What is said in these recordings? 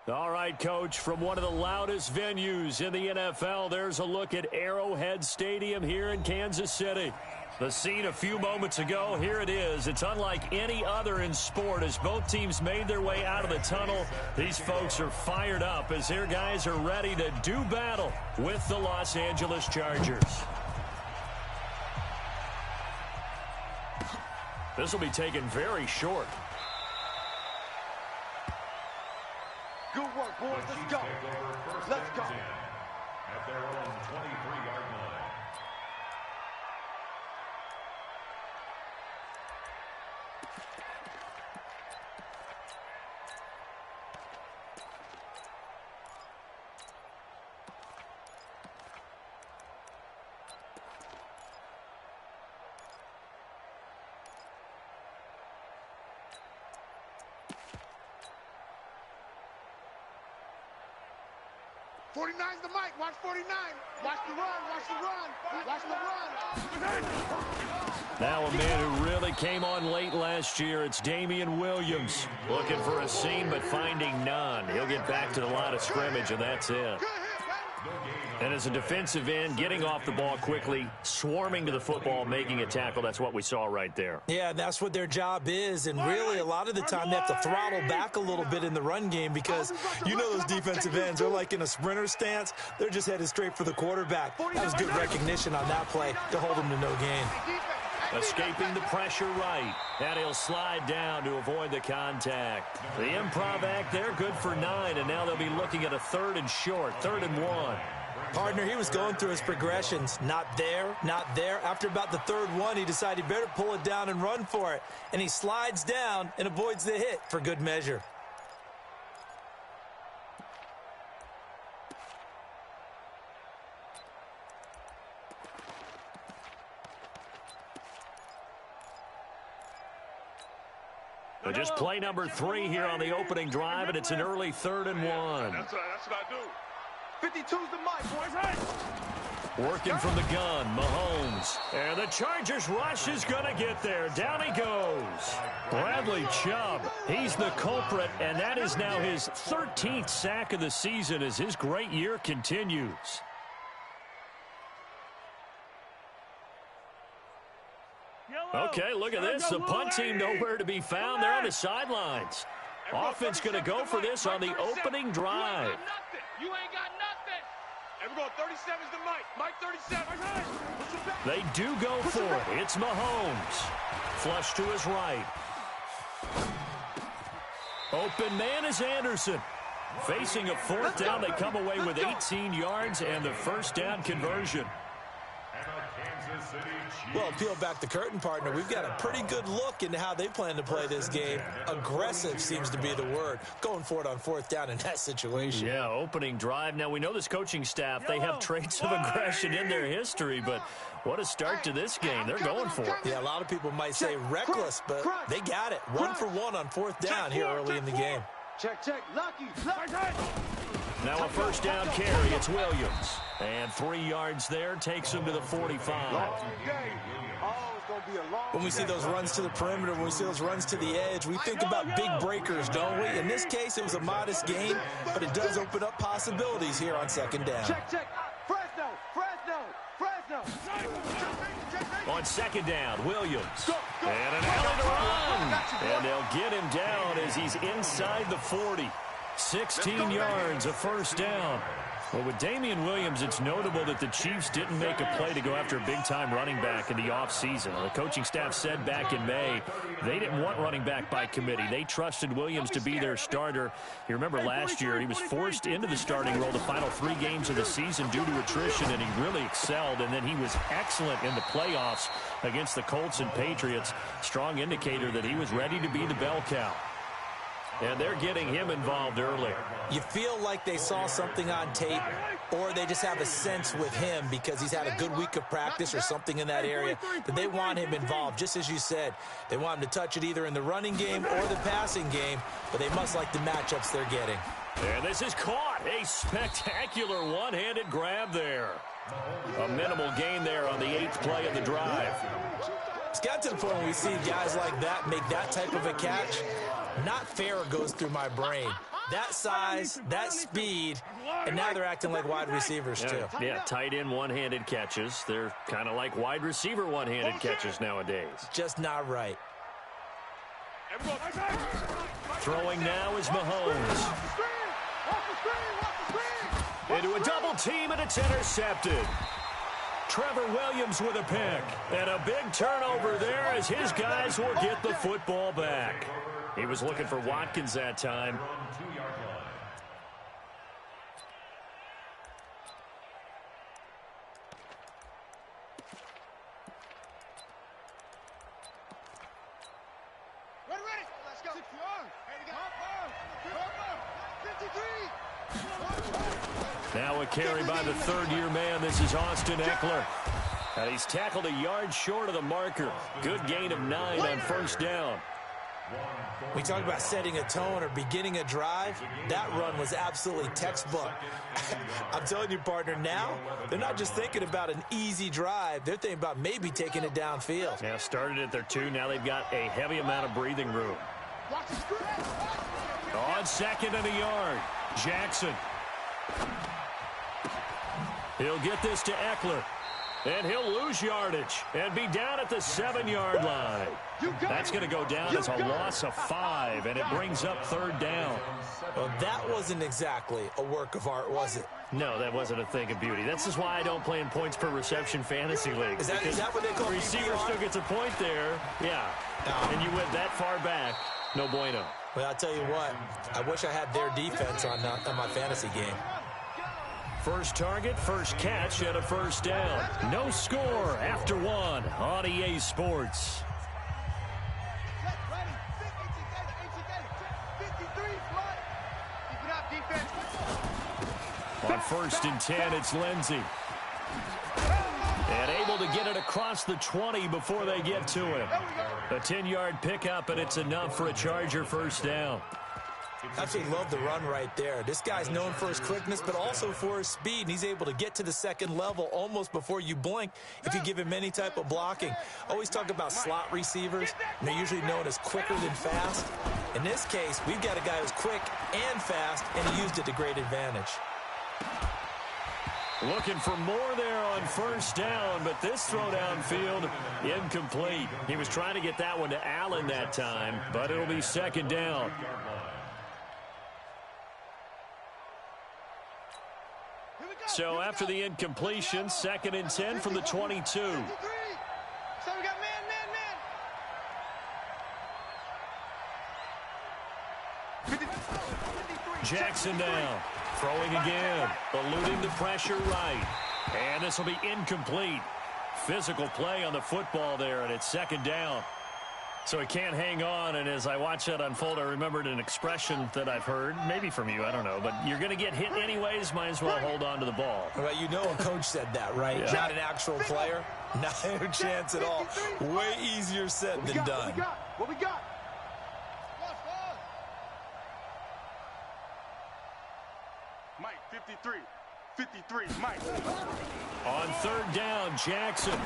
All right, Coach, from one of the loudest venues in the NFL, there's a look at Arrowhead Stadium here in Kansas City. The scene a few moments ago, here it is. It's unlike any other in sport as both teams made their way out of the tunnel. These folks are fired up as their guys are ready to do battle with the Los Angeles Chargers. This will be taken very short. Good work, boys. Let's go. Let's go. At their own 23-yard line. '49's the mic. Watch 49. Watch the run. Watch the run. Watch the run. Now a man who really came on late last year, it's Damian Williams. Looking for a seam, but finding none. He'll get back to the line of scrimmage, and that's it. And as a defensive end, getting off the ball quickly, swarming to the football, making a tackle, that's what we saw right there. Yeah, that's what their job is, and really a lot of the time they have to throttle back a little bit in the run game because you know those defensive ends, they're like in a sprinter stance. They're just headed straight for the quarterback. That was good recognition on that play to hold them to no gain. Escaping the pressure right, and he'll slide down to avoid the contact. The improv act there, good for 9, and now they'll be looking at a 3rd and short, 3rd and 1. Partner, he was going through his progressions. Not there, not there. After about the 3rd one, he decided he better pull it down and run for it. And he slides down and avoids the hit for good measure. But just play number 3 here on the opening drive, and it's an early 3rd and 1. That's what I do. 52's the mic, boys. Working from the gun, Mahomes. And the Chargers rush is going to get there. Down he goes. Bradley Chubb, he's the culprit, and that is now his 13th sack of the season as his great year continues. Okay, look at this. The punt team nowhere to be found. They're on the sidelines. Offense going to go for this on the opening drive. You ain't got nothing. And we're going 37's the mic. Mike 37. They do go for it. It's Mahomes. Flush to his right. Open man is Anderson. Facing a 4th down, they come away with 18 yards and the 1st down conversion. Well, peel back the curtain, partner. We've got a pretty good look into how they plan to play this game. Aggressive seems to be the word. Going for it on 4th down in that situation. Yeah, opening drive. Now, we know this coaching staff, they have traits of aggression in their history, but what a start to this game. They're going for it. Yeah, a lot of people might say reckless, but they got it. 1 for 1 on 4th down here early in the game. Check. Lucky. Now a 1st down carry. It's Williams. And 3 yards there takes him to the 45. When we see those runs to the perimeter, when we see those runs to the edge, we think about big breakers, don't we? In this case, it was a modest gain, but it does open up possibilities here on 2nd down. Check. Fresno. On 2nd down, Williams. And an alley to run. And they'll get him down as he's inside the 40. 16 yards, a 1st down. Well, with Damian Williams, it's notable that the Chiefs didn't make a play to go after a big-time running back in the offseason. The coaching staff said back in May they didn't want running back by committee. They trusted Williams to be their starter. You remember last year he was forced into the starting role the final 3 games of the season due to attrition, and he really excelled. And then he was excellent in the playoffs against the Colts and Patriots. Strong indicator that he was ready to be the bell cow. And they're getting him involved early. You feel like they saw something on tape, or they just have a sense with him because he's had a good week of practice or something in that area that they want him involved. Just as you said, they want him to touch it either in the running game or the passing game, but they must like the matchups they're getting. And this is caught. A spectacular one-handed grab there. A minimal gain there on the 8th play of the drive. It's got to the point where we see guys like that make that type of a catch. Not fair goes through my brain. That size, that speed, and now they're acting like wide receivers too. Yeah, tight end one-handed catches. They're kind of like wide receiver one-handed catches nowadays. Just not right. Throwing now is Mahomes. Into a double team, and it's intercepted. Trevor Williams with a pick. And a big turnover there as his guys will get the football back. He was looking for Watkins that time. Now a carry by the third-year man. This is Austin Eckler. And he's tackled a yard short of the marker. Good gain of 9 on first down. We talk about setting a tone or beginning a drive. That run was absolutely textbook. I'm telling you, partner, now they're not just thinking about an easy drive. They're thinking about maybe taking it downfield. Now started at their 2. Now they've got a heavy amount of breathing room. On second and a yard, Jackson. He'll get this to Eckler. And he'll lose yardage and be down at the 7-yard line. That's going to go down as a loss of 5, and it brings up third down. Well, that wasn't exactly a work of art, was it? No, that wasn't a thing of beauty. This is why I don't play in points per reception fantasy leagues. Is that what they call receiver still gets a point there. Yeah. And you went that far back. No bueno. Well, I'll tell you what. I wish I had their defense on my fantasy game. First target, first catch, and a first down. No score after 1 on EA Sports. On first and 10, it's Lindsey. And able to get it across the 20 before they get to him. A 10-yard pickup, and it's enough for a Charger first down. Absolutely love the run right there. This guy's known for his quickness, but also for his speed. And he's able to get to the second level almost before you blink if you give him any type of blocking. Always talk about slot receivers, and they're usually known as quicker than fast. In this case, we've got a guy who's quick and fast, and he used it to great advantage. Looking for more there on first down, but this throw downfield, incomplete. He was trying to get that one to Allen that time, but it'll be second down. So after the incompletion, second and 10 from the 22. So we got man. Jackson down. Throwing again. Eluding the pressure right. And this will be incomplete. Physical play on the football there, and it's second down. So he can't hang on, and as I watch that unfold, I remembered an expression that I've heard, maybe from you, I don't know, but you're going to get hit anyways, might as well hold on to the ball. Well, you know a coach said that, right? Yeah. Not an actual player. Not a chance at all. Way easier said than done. What we got? Mike, 53, Mike. On third down, Jackson.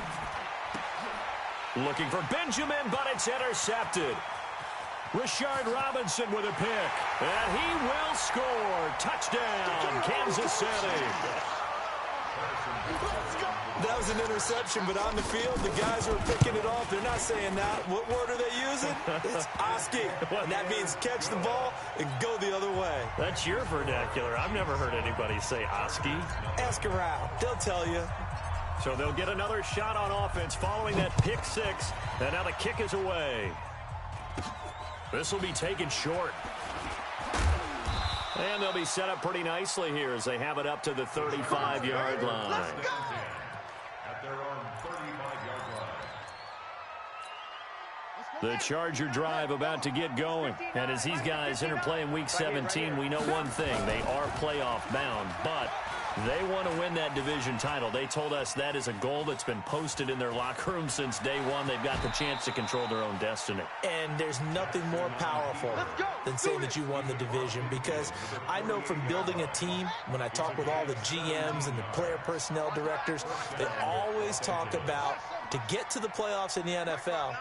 Looking for Benjamin, but it's intercepted. Rashard Robinson with a pick. And he will score. Touchdown, Kansas City. That was an interception, but on the field, the guys who are picking it off, they're not saying that. What word are they using? It's Oski. And that means catch the ball and go the other way. That's your vernacular. I've never heard anybody say Oski. Ask around. They'll tell you. So they'll get another shot on offense following that pick six. And now the kick is away. This will be taken short. And they'll be set up pretty nicely here as they have it up to the 35-yard line. At their own 35-yard line. The Charger drive about to get going. And as these guys interplay in Week 17, we know one thing. They are playoff bound, but they want to win that division title. They told us that is a goal that's been posted in their locker room since day one. They've got the chance to control their own destiny. And there's nothing more powerful than saying that you won the division, because I know from building a team, when I talk with all the GMs and the player personnel directors, they always talk about to get to the playoffs in the NFL,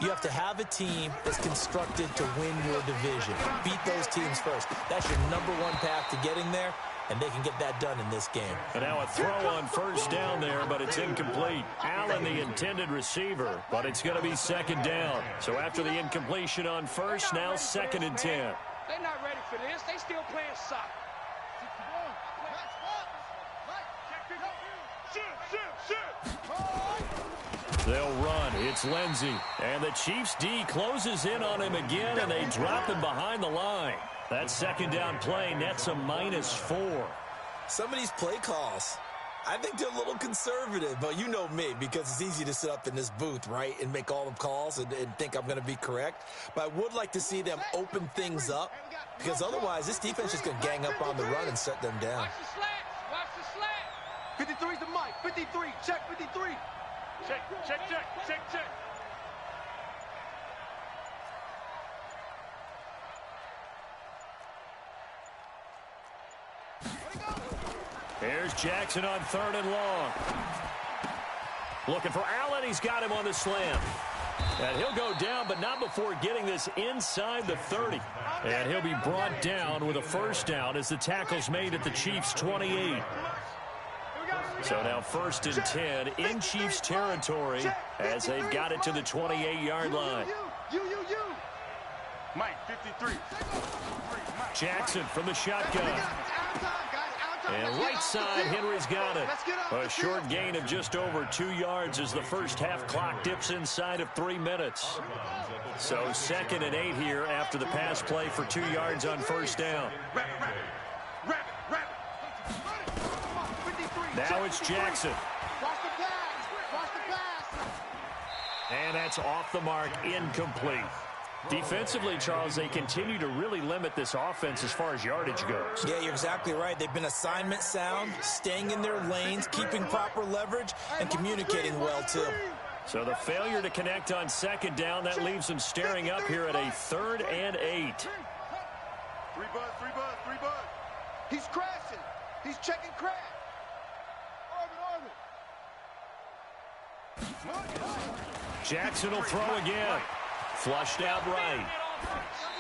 You have to have a team that's constructed to win your division. Beat those teams first. That's your #1 path to getting there, and they can get that done in this game. And now a throw on first down there, but it's incomplete. Allen, the intended receiver, but it's going to be second down. So after the incompletion on first, now 2nd and 10. They're not ready for this. They still playing soccer. They'll run. It's Lindsey. And the Chiefs D closes in on him again, and they drop him behind the line. That second down play nets a -4. Some of these play calls, I think they're a little conservative, but you know me, because it's easy to sit up in this booth, right, and make all the calls and think I'm going to be correct. But I would like to see them open things up, because otherwise this defense is going to gang up on the run and shut them down. Watch the slats. Watch the slats. 53's the mic. 53. Check 53. Check. Here's Jackson on 3rd and long. Looking for Allen. He's got him on the slam. And he'll go down, but not before getting this inside the 30. And he'll be brought down with a first down as the tackle's made at the Chiefs' 28. So now 1st and 10 in Chiefs territory as they've got it to the 28-yard line. Mike, 53. Jackson from the shotgun. And right side, Henry's got it. A short gain of just over 2 yards as the first half clock dips inside of 3 minutes. So 2nd and 8 here after the pass play for 2 yards on first down. Now it's Jackson. And that's off the mark, incomplete. Defensively, Charles, they continue to really limit this offense as far as yardage goes. Yeah, you're exactly right. They've been assignment sound, staying in their lanes, keeping proper leverage, and communicating well, too. So the failure to connect on 2nd down, that leaves them staring up here at a 3rd and 8. 3 bud. He's crashing. He's checking crash. Jackson will throw again. Flushed out right.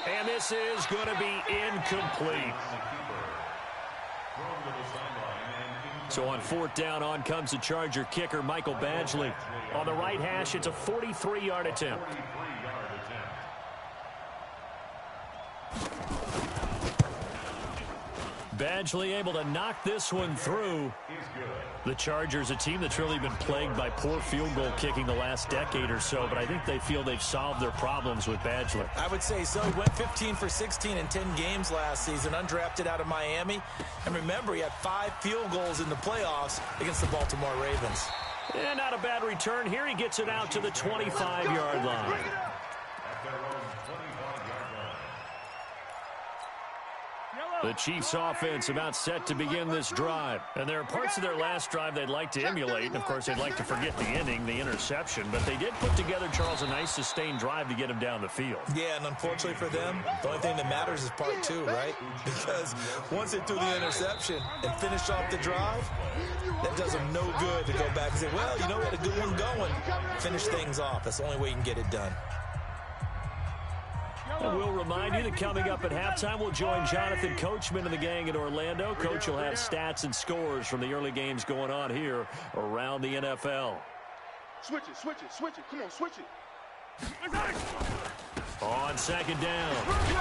And this is going to be incomplete. So on 4th down, on comes the Charger kicker, Michael Badgley. On the right hash, it's a 43-yard attempt. Badgley able to knock this one through. The Chargers, a team that's really been plagued by poor field goal kicking the last decade or so, but I think they feel they've solved their problems with Badgley. I would say so. He went 15 for 16 in 10 games last season, undrafted out of Miami. And remember, he had 5 field goals in the playoffs against the Baltimore Ravens. And not a bad return here. He gets it out to the 25-yard line. The Chiefs offense about set to begin this drive. And there are parts of their last drive they'd like to emulate. And, of course, they'd like to forget the ending, the interception. But they did put together, Charles, a nice sustained drive to get him down the field. Yeah, and unfortunately for them, the only thing that matters is part 2, right? Because once they threw the interception and finished off the drive, that does them no good to go back and say, well, you know, we had a good one going. Finish things off. That's the only way you can get it done. And we'll remind you that coming up at halftime, we'll join Jonathan Coachman and the gang in Orlando. Coach will have stats and scores from the early games going on here around the NFL. Switch it. Come on, switch it. On 2nd down,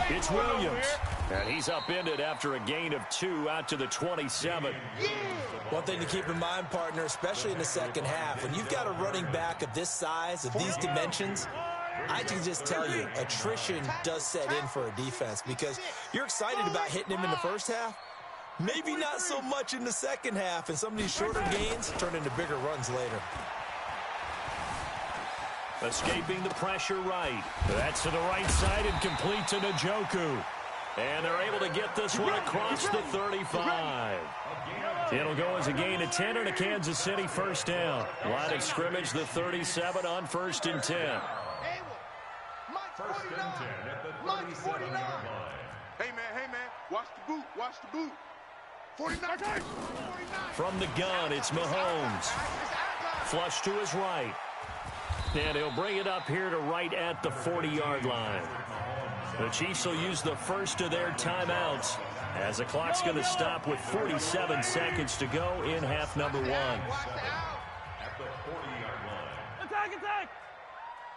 it's Williams. And he's upended after a gain of 2 out to the 27. One thing to keep in mind, partner, especially in the second half, when you've got a running back of this size, of these dimensions, I can just tell you, attrition does set in for a defense because you're excited about hitting him in the first half. Maybe not so much in the second half, and some of these shorter gains turn into bigger runs later. Escaping the pressure right. That's to the right side and complete to Njoku. And they're able to get this one across the 35. It'll go as a gain of 10 and a Kansas City first down. Line of scrimmage, the 37 on 1st and 10. 1st and 10 at the 37-yard line. Hey, man. Watch the boot. 49. From the gun, it's Mahomes. Flush to his right. And he'll bring it up here to right at the 40-yard line. The Chiefs will use the first of their timeouts as the clock's going to stop with 47 seconds to go in half number one. At the 40-yard line. Attack!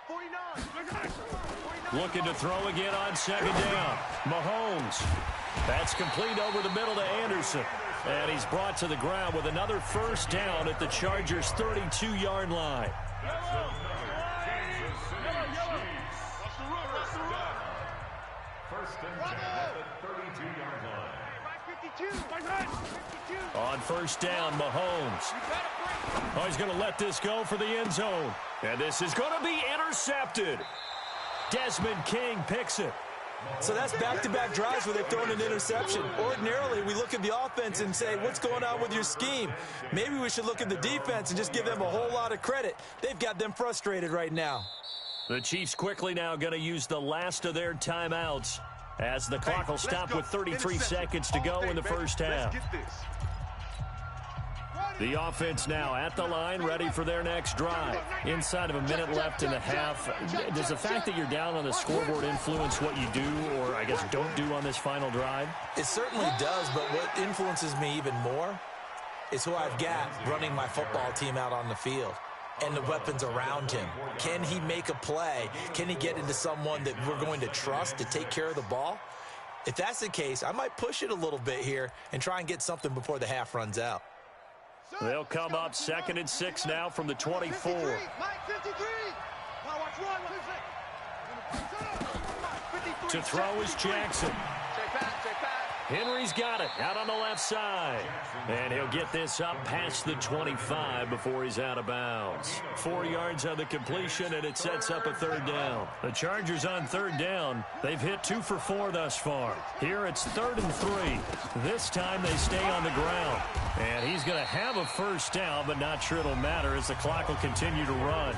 49. Looking to throw again on second down. Mahomes. That's complete over the middle to Anderson. And he's brought to the ground with another first down at the Chargers' 32-yard line. First and 10 at the 32-yard line. 52. On first down, Mahomes. Oh, he's going to let this go for the end zone. And this is going to be intercepted. Desmond King picks it. So that's back-to-back drives where they've thrown an interception. Ordinarily, we look at the offense and say, what's going on with your scheme? Maybe we should look at the defense and just give them a whole lot of credit. They've got them frustrated right now. The Chiefs quickly now going to use the last of their timeouts as the clock will stop with 33 seconds to go in the first half. The offense now at the line, ready for their next drive. Inside of a minute left in the half, does the fact that you're down on the scoreboard influence what you do or, I guess, don't do on this final drive? It certainly does, but what influences me even more is who I've got running my football team out on the field and the weapons around him. Can he make a play? Can he get into someone that we're going to trust to take care of the ball? If that's the case, I might push it a little bit here and try and get something before the half runs out. They'll come up 2nd and 6 now from the 24. Mike, 53. To throw is Jackson. Henry's got it out on the left side. And he'll get this up past the 25 before he's out of bounds. 4 yards on the completion, and it sets up a third down. The Chargers on third down. They've hit 2 for 4 thus far. Here it's 3rd and 3. This time they stay on the ground. And he's going to have a first down, but not sure it'll matter as the clock will continue to run.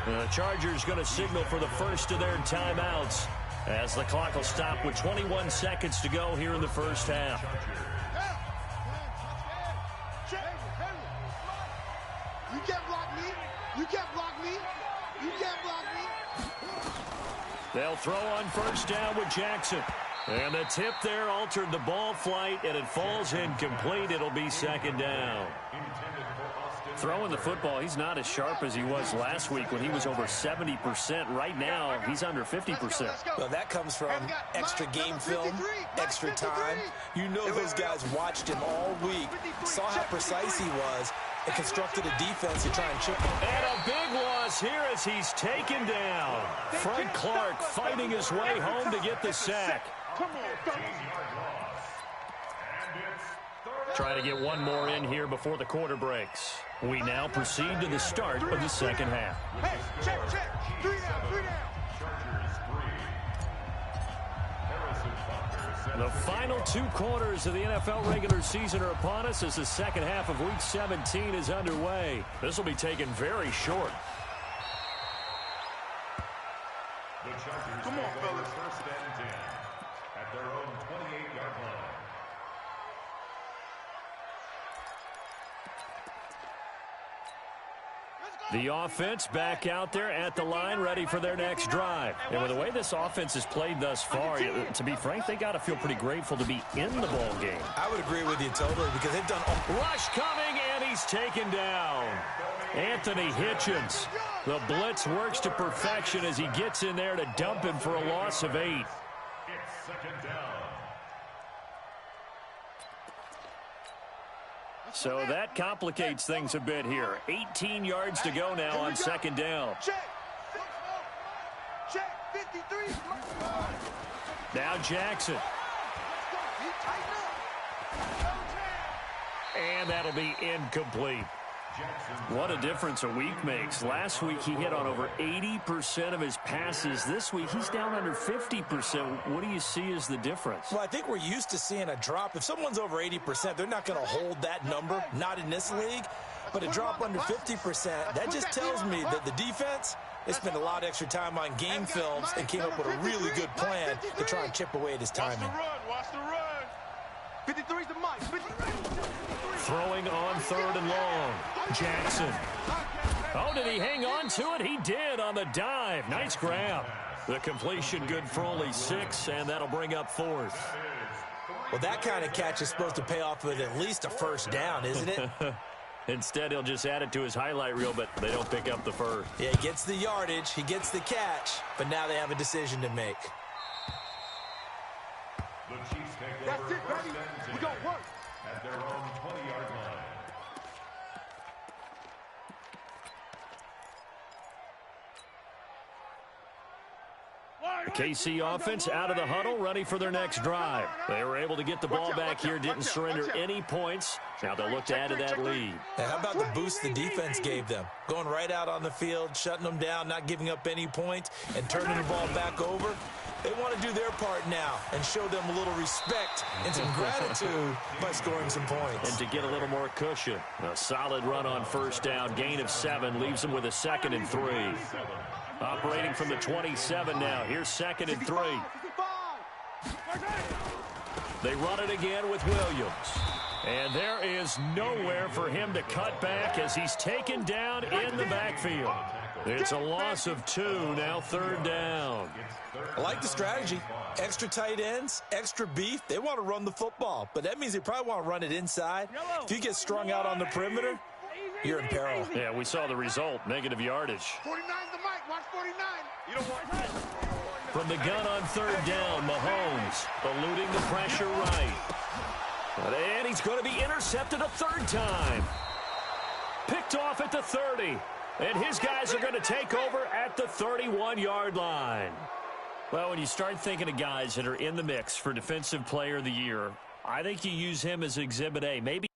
The Chargers going to signal for the first of their timeouts as the clock will stop with 21 seconds to go here in the first half. You can't block me. You can't block me. You can't block me. They'll throw on first down with Jackson. And the tip there altered the ball flight, and it falls incomplete. It'll be second down. Throwing the football, he's not as sharp as he was last week when he was over 70%. Right now, he's under 50%. Well, that comes from extra game film, extra time. You know those guys watched him all week, saw how precise he was, and constructed a defense to try and chip him. And a big loss here as he's taken down. Frank Clark fighting his way home to get the sack. Trying to get one more in here before the quarter breaks. We now proceed to the start of the second half. Hey, check. 3 down. The final 2 quarters of the NFL regular season are upon us as the second half of Week 17 is underway. This will be taken very short. The Chargers Come on, fellas. First and 10 at their own 28-yard line. The offense back out there at the line, ready for their next drive. And with the way this offense has played thus far, to be frank, they got to feel pretty grateful to be in the ball game. I would agree with you totally because they've done Rush coming, and he's taken down. Anthony Hitchens. The blitz works to perfection as he gets in there to dump him for a loss of 8. It's second down. So that complicates things a bit here. 18 yards to go now on second down. Check. 53. Now Jackson. And that'll be incomplete. What a difference a week makes. Last week he hit on over 80% of his passes. This week he's down under 50%. What do you see as the difference? Well, I think we're used to seeing a drop. If someone's over 80%, they're not going to hold that number, not in this league. But a drop under 50%, that just tells me that the defense, they spent a lot of extra time on game films and came up with a really good plan to try and chip away at his timing. Watch the run. 53's the Mike. 53. Throwing on 3rd and long. Jackson. Oh, did he hang on to it? He did on the dive. Nice grab. The completion good for only 6, and that'll bring up 4th. Well, that kind of catch is supposed to pay off with at least a first down, isn't it? Instead, he'll just add it to his highlight reel, but they don't pick up the first. Yeah, he gets the yardage, he gets the catch, but now they have a decision to make. The Chiefs take That's over it, first baby. and 10 We got work. at their own 20-yard line. The KC offense out of the huddle, ready for their next drive. They were able to get the ball back here, didn't surrender any points. Now they'll look to add to that lead. And how about the boost the defense gave them? Going right out on the field, shutting them down, not giving up any points, and turning the ball back over. They want to do their part now and show them a little respect and some gratitude by scoring some points. And to get a little more cushion. A solid run on first down, gain of 7, leaves them with a 2nd and 3. Operating from the 27 now. Here's 2nd and 3. They run it again with Williams. And there is nowhere for him to cut back as he's taken down in the backfield. It's a loss of 2, now 3rd down. I like the strategy. Extra tight ends, extra beef. They want to run the football, but that means they probably want to run it inside. If you get strung out on the perimeter, you're in peril. Yeah, we saw the result, negative yardage. 49's the mic. Watch 49. You don't want From the gun on 3rd down, Mahomes eluding the pressure right. And he's going to be intercepted a 3rd time. Picked off at the 30. And his guys are going to take over at the 31-yard line. Well, when you start thinking of guys that are in the mix for Defensive Player of the Year, I think you use him as Exhibit A. Maybe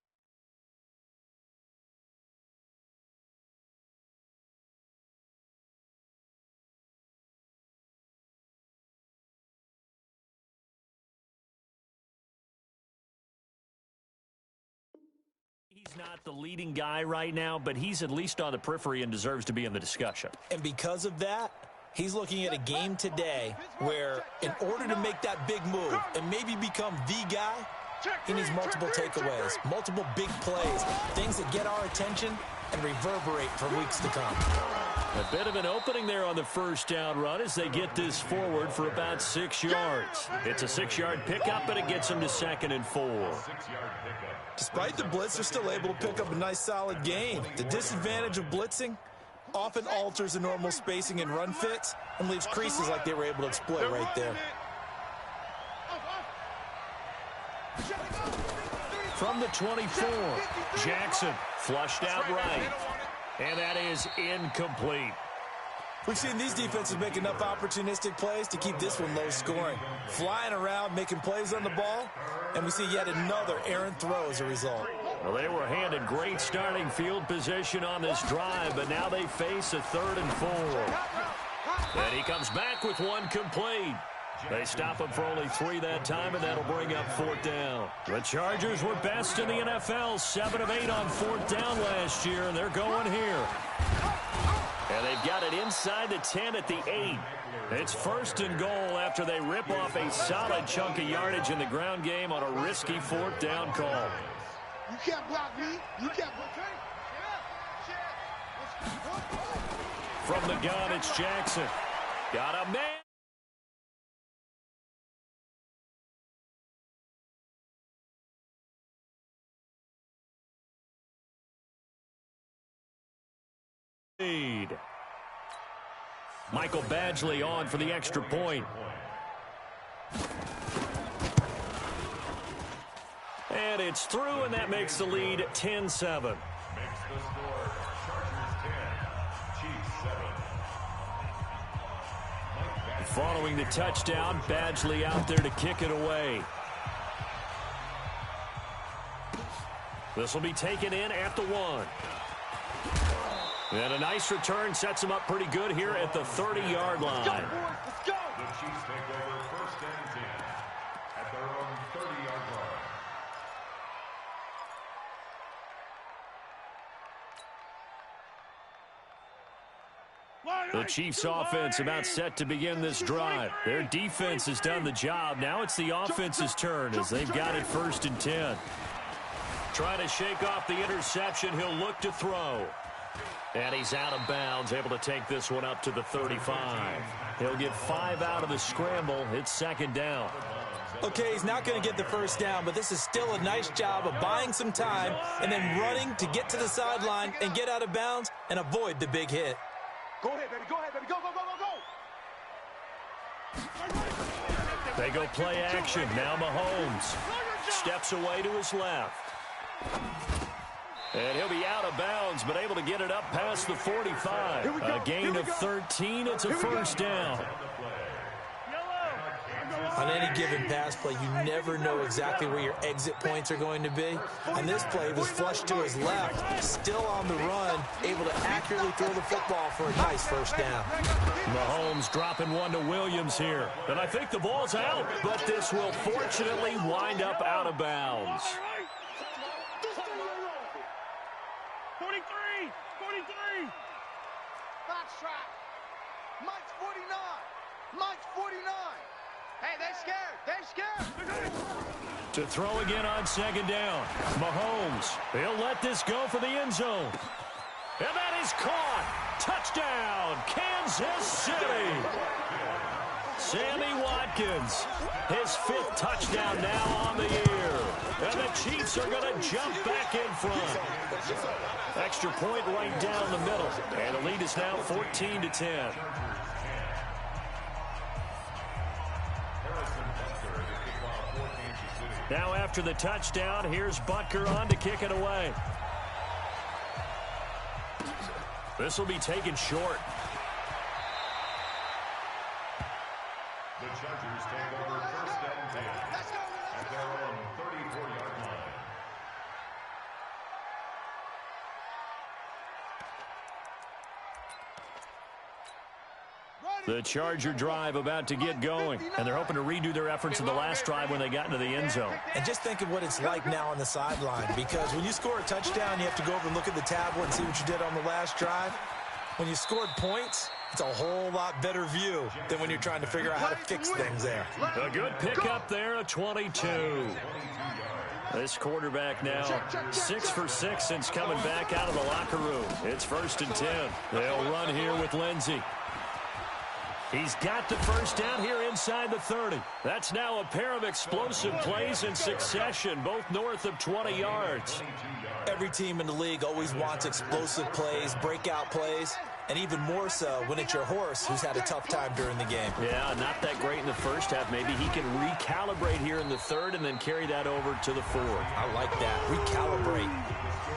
he's not the leading guy right now, but he's at least on the periphery and deserves to be in the discussion. And because of that, he's looking at a game today where in order to make that big move and maybe become the guy, he needs multiple takeaways, multiple big plays, things that get our attention and reverberate for weeks to come. A bit of an opening there on the first down run as they get this forward for about 6 yards. It's a 6-yard pickup, and it gets them to 2nd and 4. Despite the blitz, they're still able to pick up a nice solid gain. The disadvantage of blitzing often alters the normal spacing and run fits and leaves creases like they were able to exploit right there. From the 24, Jackson flushed out right. And that is incomplete. We've seen these defenses make enough opportunistic plays to keep this one low scoring. Flying around, making plays on the ball, and we see yet another errant throw as a result. Well, they were handed great starting field position on this drive, but now they face a 3rd and 4. And he comes back with one complete. They stop him for only 3 that time, and that'll bring up 4th down. The Chargers were best in the NFL, 7 of 8 on 4th down last year, and they're going here. And they've got it inside the 10 at the 8. It's 1st and goal after they rip off a solid chunk of yardage in the ground game on a risky 4th down call. You can't block me. You can't block me. From the gun, it's Jackson. Got a man. Michael Badgley on for the extra point. And it's through, and that makes the lead 10-7. Makes the score Chargers 10, Chiefs 7. Following the touchdown, Badgley out there to kick it away. This will be taken in at the 1. And a nice return sets him up pretty good here at the 30-yard line. Let's go. The Chiefs take over 1st and 10 at their own 30-yard line. The Chiefs offense about set to begin this drive. Their defense has done the job. Now it's the offense's turn as they've got it 1st and 10. Trying to shake off the interception. He'll look to throw. And he's out of bounds, able to take this one up to the 35. He'll get 5 out of the scramble. It's second down. Okay, he's not going to get the first down, but this is still a nice job of buying some time and then running to get to the sideline and get out of bounds and avoid the big hit. Go ahead, baby. Go ahead, baby. Go, go, go, go, go. They go play action. Now Mahomes steps away to his left. And he'll be out of bounds, but able to get it up past the 45. A gain of 13. It's a first down. On any given pass play, you never know exactly where your exit points are going to be. On this play, he was flushed to his left, still on the run, able to accurately throw the football for a nice first down. Mahomes dropping one to Williams here. And I think the ball's out, but this will fortunately wind up out of bounds. 43! 43! Box trap. Mike's 49. Mike's 49. Hey, they're scared. They're scared. To throw again on second down. Mahomes, he'll let this go for the end zone. And that is caught. Touchdown, Kansas City. Sammy Watkins, his 5th touchdown now on the year. And the Chiefs are going to jump back in front. Extra point right down the middle. And the lead is now 14-10. Now after the touchdown, here's Butker on to kick it away. This will be taken short. The Chargers take over first and 10 at their own 34-yard line. The Charger drive about to get going, and they're hoping to redo their efforts in the last drive when they got into the end zone. And just think of what it's like now on the sideline, because when you score a touchdown, you have to go over and look at the tablet and see what you did on the last drive. When you scored points, it's a whole lot better view than when you're trying to figure out how to fix things there. A good pickup there, a 22. This quarterback now 6 for 6 since coming back out of the locker room. It's 1st and 10. They'll run here with Lindsey. He's got the first down here inside the 30. That's now a pair of explosive plays in succession, both north of 20 yards. Every team in the league always wants explosive plays, breakout plays, and even more so when it's your horse who's had a tough time during the game. Yeah, not that great in the first half. Maybe he can recalibrate here in the third and then carry that over to the fourth. I like that. Recalibrate.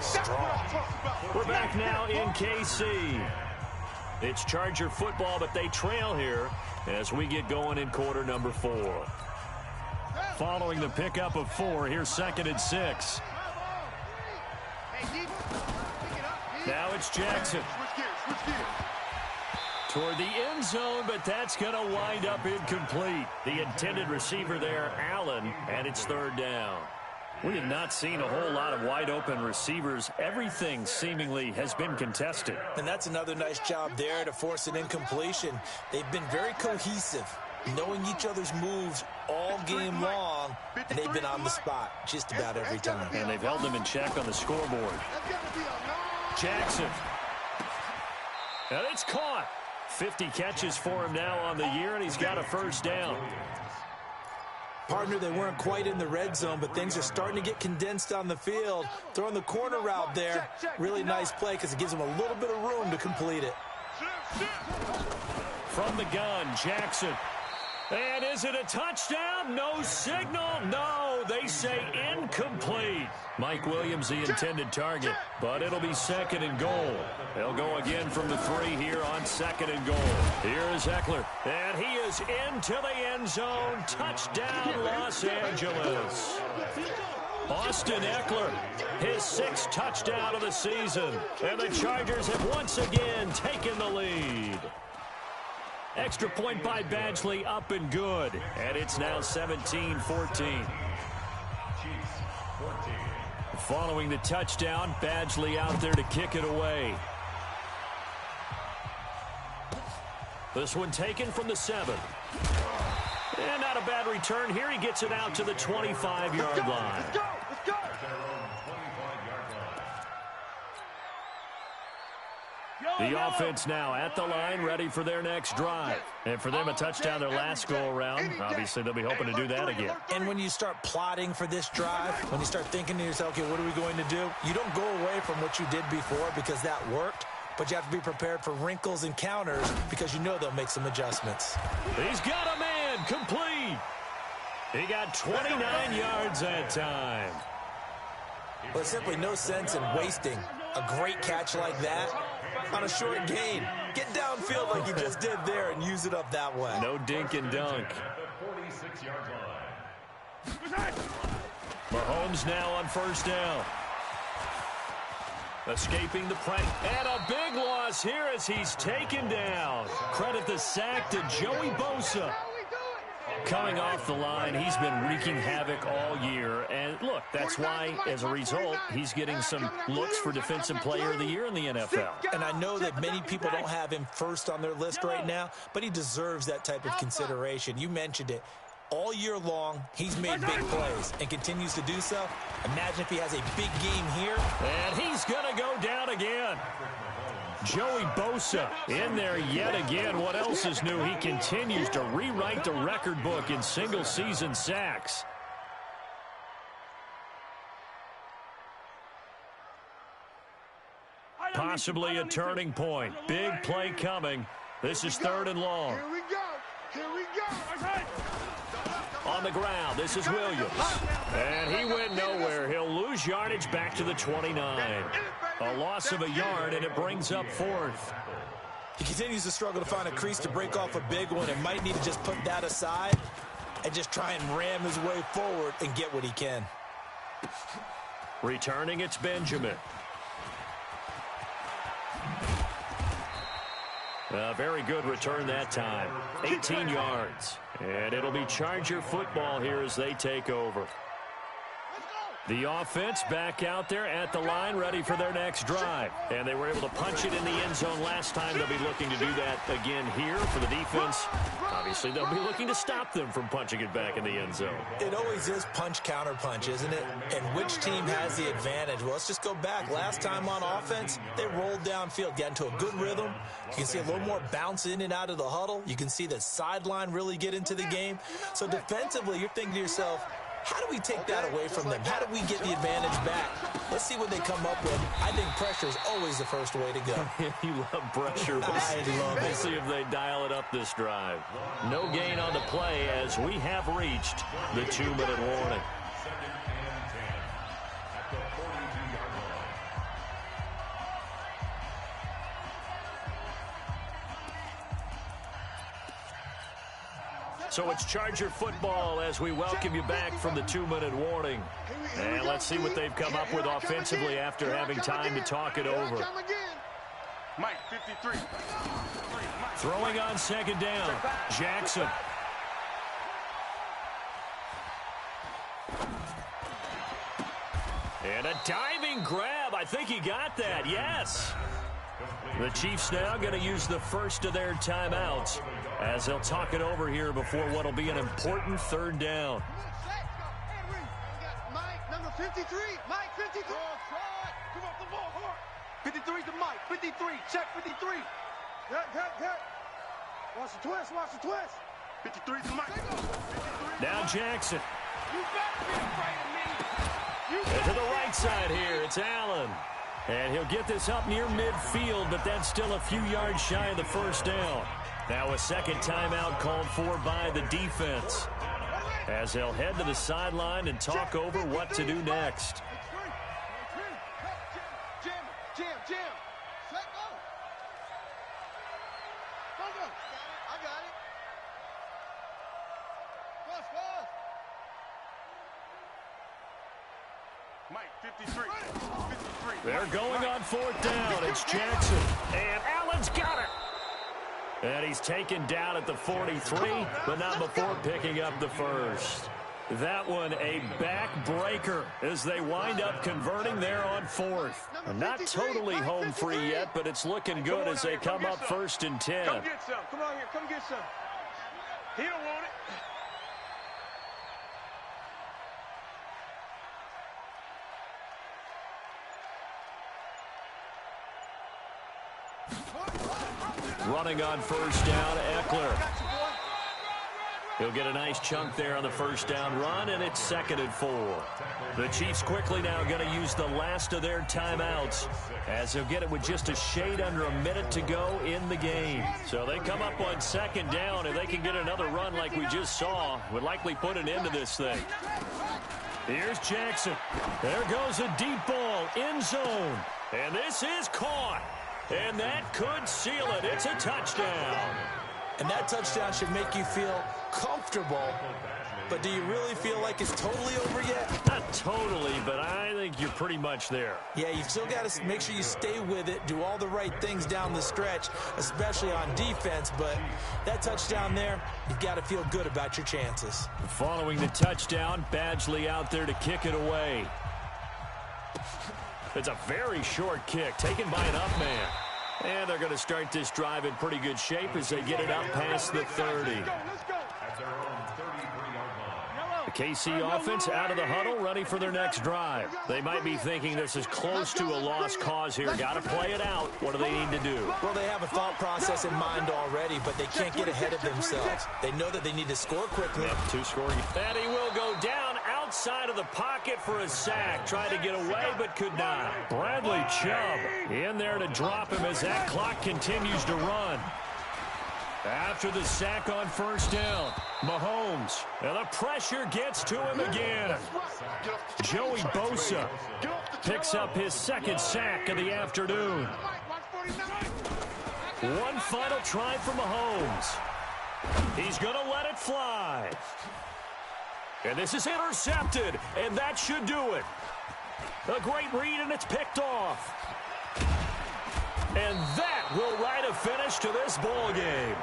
Strong. We're back now in KC. It's Charger football, but they trail here as we get going in quarter number 4. Following the pickup of 4, here's 2nd and 6. Now it's Jackson. Toward the end zone, but that's going to wind up incomplete. The intended receiver there, Allen, and it's 3rd down. We have not seen a whole lot of wide-open receivers. Everything seemingly has been contested. And that's another nice job there to force an incompletion. They've been very cohesive, knowing each other's moves all game long, and they've been on the spot just about every time. And they've held them in check on the scoreboard. Jackson. And it's caught. 50 catches for him now on the year, and he's got a first down. Partner, they weren't quite in the red zone, but things are starting to get condensed on the field. Throwing the corner route there, really nice play because it gives them a little bit of room to complete it. From the gun, Jackson. And is it a touchdown? No signal. No, they say incomplete. Mike Williams, the intended target, but it'll be 2nd and goal. They'll go again from the 3 here on 2nd and goal. Here is Eckler, and he is into the end zone. Touchdown, Los Angeles. Austin Eckler, his 6th touchdown of the season, and the Chargers have once again taken the lead. Extra point by Badgley, up and good. And it's now 17-14. Following the touchdown, Badgley out there to kick it away. This one taken from the 7. And not a bad return here. He gets it out to the 25-yard line. Let's go! Let's go! The offense now at the line, ready for their next drive. And for them, a touchdown their last go-around. Obviously, they'll be hoping to do that again. And when you start plotting for this drive, when you start thinking to yourself, okay, what are we going to do? You don't go away from what you did before because that worked. But you have to be prepared for wrinkles and counters because you know they'll make some adjustments. He's got a man complete. He got 29 yards that time. Well, there's simply no sense in wasting a great catch like that on a short gain. Get downfield like you just did there and use it up that way. No dink and dunk. Mahomes now on first down. Escaping the pressure. And a big loss here as he's taken down. Credit the sack to Joey Bosa. Coming off the line, he's been wreaking havoc all year. And look, that's why, as a result, he's getting some looks for Defensive Player of the Year in the NFL. And I know that many people don't have him first on their list right now, but he deserves that type of consideration. You mentioned it. All year long, he's made big plays and continues to do so. Imagine if he has a big game here. And he's going to go down again. Joey Bosa in there yet again. What else is new? He continues to rewrite the record book in single-season sacks. Possibly a turning point. Big play coming. This is 3rd and long. Here we go. Here we go. On the ground, this is Williams. And he went nowhere. He'll lose yardage back to the 29. A loss of a yard, and it brings up 4th. He continues to struggle to find a crease to break off a big one and might need to just put that aside and just try and ram his way forward and get what he can. Returning, it's Benjamin. A very good return that time. 18 yards. And it'll be Charger football here as they take over. The offense back out there at the line, ready for their next drive. And they were able to punch it in the end zone last time. They'll be looking to do that again here for the defense. Obviously, they'll be looking to stop them from punching it back in the end zone. It always is punch, counter punch, isn't it? And which team has the advantage? Well, let's just go back. Last time on offense, they rolled downfield, got into a good rhythm. You can see a little more bounce in and out of the huddle. You can see the sideline really get into the game. So defensively, you're thinking to yourself, how do we take that away from them? How do we get the advantage back? Let's see what they come up with. I think pressure is always the first way to go. You love pressure. Let's see if they dial it up this drive. No gain on the play as we have reached the 2-minute warning. So it's Charger football as we welcome you back from the 2-minute warning. And let's see what they've come up with offensively after having time to talk it over. Mike, 53. Throwing on 2nd down, Jackson. And a diving grab. I think he got that, yes. The Chiefs now going to use the first of their timeouts as they'll talk it over here before what will be an important 3rd down. Mike, number 53. Mike, 53. Come off the ball hard. 53 to Mike. 53. Check 53. Cut. Watch the twist. Watch the twist. 53 to Mike. Now Jackson. You better be afraid of me. And to the right side here, it's Allen. And he'll get this up near midfield, but that's still a few yards shy of the 1st down. Now a 2nd timeout called for by the defense as they'll head to the sideline and talk over what to do next. Jam. Let go. Go. I got it. Cross. Mike, 53. 53. They're going on 4th down. It's Jackson. And Allen's got it. And he's taken down at the 43, but not before picking up the 1st. That one a backbreaker as they wind up converting there on 4th. Not totally home free yet, but it's looking good as they come up 1st and 10. Come get some. Come on here. Come get some. He don't want it. Running on first down, Eckler. He'll get a nice chunk there on the first down run, and it's 2nd and 4. The Chiefs quickly now going to use the last of their timeouts as they'll get it with just a shade under a minute to go in the game. So they come up on 2nd down. If they can get another run like we just saw, would likely put an end to this thing. Here's Jackson. There goes a deep ball, end zone. And this is caught. And that could seal it. It's a touchdown. And that touchdown should make you feel comfortable. But do you really feel like it's totally over yet? Not totally, but I think you're pretty much there. Yeah, you've still got to make sure you stay with it, do all the right things down the stretch, especially on defense. But that touchdown there, you've got to feel good about your chances. Following the touchdown, Badgley out there to kick it away. It's a very short kick taken by an up man. And they're going to start this drive in pretty good shape as they get it up past the 30. The KC offense out of the huddle, ready for their next drive. They might be thinking this is close to a lost cause here. Got to play it out. What do they need to do? Well, they have a thought process in mind already, but they can't get ahead of themselves. They know that they need to score quickly. Yep, 2 scoring. And he will go down outside of the pocket for a sack. Tried to get away, but could not. Bradley Chubb in there to drop him as that clock continues to run. After the sack on first down, Mahomes, and the pressure gets to him again. Joey Bosa picks up his 2nd sack of the afternoon. One final try for Mahomes. He's going to let it fly. And this is intercepted, and that should do it. A great read, and it's picked off. And that will write a finish to this ball game.